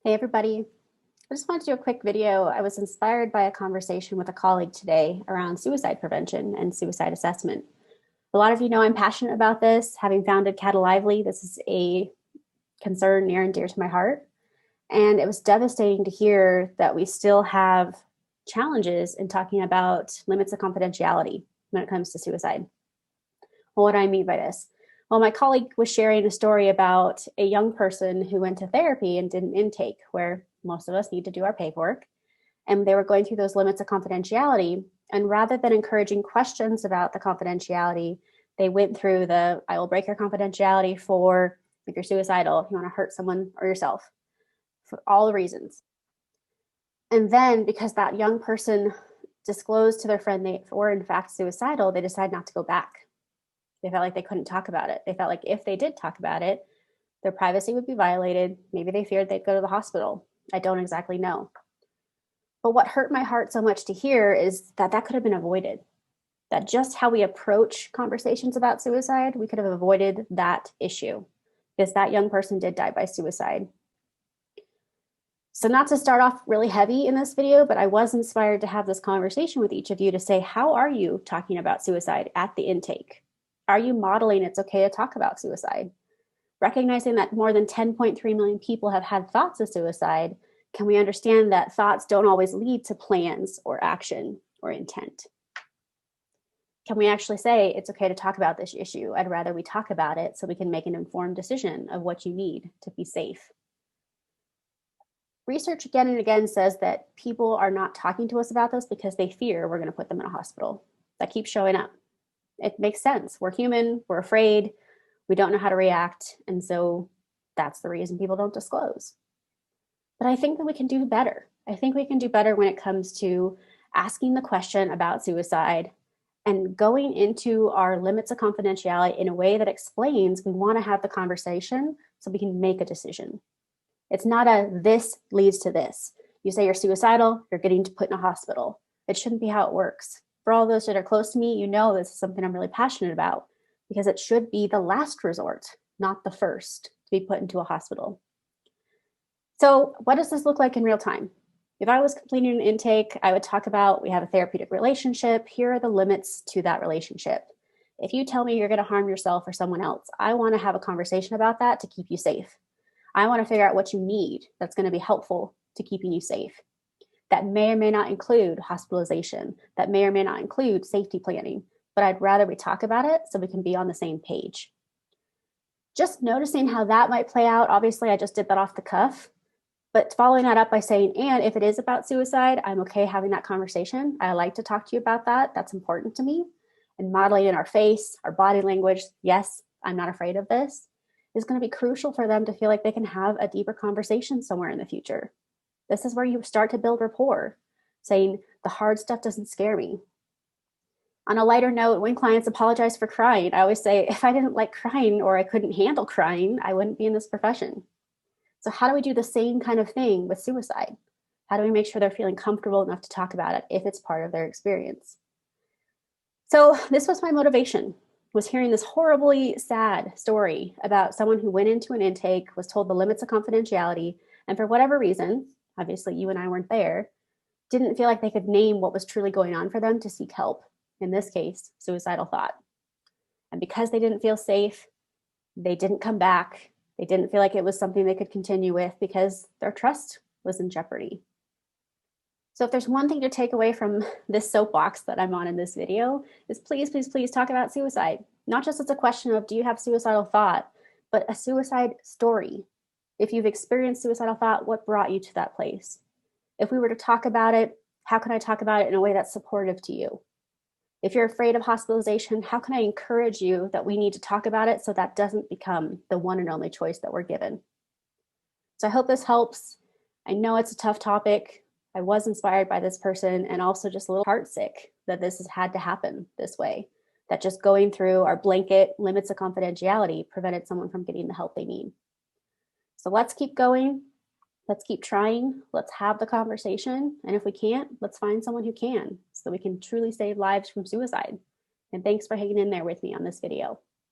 Hey everybody, I just wanted to do a quick video. I was inspired by a conversation with a colleague today around suicide prevention and suicide assessment. A lot of you know I'm passionate about this. Having founded Cat Lively, this is a concern near and dear to my heart. And it was devastating to hear that we still have challenges in talking about limits of confidentiality when it comes to suicide. Well, what do I mean by this? Well, my colleague was sharing a story about a young person who went to therapy and did an intake where most of us need to do our paperwork. And they were going through those limits of confidentiality. And rather than encouraging questions about the confidentiality, they went through the I will break your confidentiality for if you're suicidal, if you want to hurt someone or yourself, for all the reasons. And then because that young person disclosed to their friend they were in fact suicidal, they decided not to go back. They felt like they couldn't talk about it. They felt like if they did talk about it, their privacy would be violated. Maybe they feared they'd go to the hospital. I don't exactly know. But what hurt my heart so much to hear is that that could have been avoided. That just how we approach conversations about suicide, we could have avoided that issue because that young person did die by suicide. So not to start off really heavy in this video, but I was inspired to have this conversation with each of you to say, how are you talking about suicide at the intake? Are you modeling it's okay to talk about suicide? Recognizing that more than 10.3 million people have had thoughts of suicide, can we understand that thoughts don't always lead to plans or action or intent? Can we actually say it's okay to talk about this issue? I'd rather we talk about it so we can make an informed decision of what you need to be safe. Research again and again says that people are not talking to us about this because they fear we're going to put them in a hospital. That keeps showing up. It makes sense. We're human, we're afraid, we don't know how to react, and so that's the reason people don't disclose. But I think that we can do better. I think we can do better when it comes to asking the question about suicide and going into our limits of confidentiality in a way that explains we want to have the conversation so we can make a decision. It's not a this leads to this. You say you're suicidal, you're getting put in a hospital. It shouldn't be how it works. For all those that are close to me, you know this is something I'm really passionate about because it should be the last resort, not the first, to be put into a hospital. So what does this look like in real time? If I was completing an intake, I would talk about we have a therapeutic relationship. Here are the limits to that relationship. If you tell me you're going to harm yourself or someone else, I want to have a conversation about that to keep you safe. I want to figure out what you need that's going to be helpful to keeping you safe. That may or may not include hospitalization. That may or may not include safety planning. But I'd rather we talk about it so we can be on the same page. Just noticing how that might play out. Obviously, I just did that off the cuff. But following that up by saying, and if it is about suicide, I'm okay having that conversation. I like to talk to you about that. That's important to me. And modeling in our face, our body language, yes, I'm not afraid of this, is going to be crucial for them to feel like they can have a deeper conversation somewhere in the future. This is where you start to build rapport, saying the hard stuff doesn't scare me. On a lighter note, when clients apologize for crying, I always say, if I didn't like crying or I couldn't handle crying, I wouldn't be in this profession. So how do we do the same kind of thing with suicide? How do we make sure they're feeling comfortable enough to talk about it if it's part of their experience? So this was my motivation, was hearing this horribly sad story about someone who went into an intake, was told the limits of confidentiality, and for whatever reason, obviously you and I weren't there, didn't feel like they could name what was truly going on for them to seek help. In this case, suicidal thought. And because they didn't feel safe, they didn't come back. They didn't feel like it was something they could continue with because their trust was in jeopardy. So if there's one thing to take away from this soapbox that I'm on in this video, is please, please, please talk about suicide. Not just as a question of do you have suicidal thought, but a suicide story. If you've experienced suicidal thought, what brought you to that place? If we were to talk about it, how can I talk about it in a way that's supportive to you? If you're afraid of hospitalization, how can I encourage you that we need to talk about it so that doesn't become the one and only choice that we're given? So I hope this helps. I know it's a tough topic. I was inspired by this person and also just a little heartsick that this has had to happen this way, that just going through our blanket limits of confidentiality prevented someone from getting the help they need. So let's keep going. Let's keep trying. Let's have the conversation. And if we can't, let's find someone who can so we can truly save lives from suicide. And thanks for hanging in there with me on this video.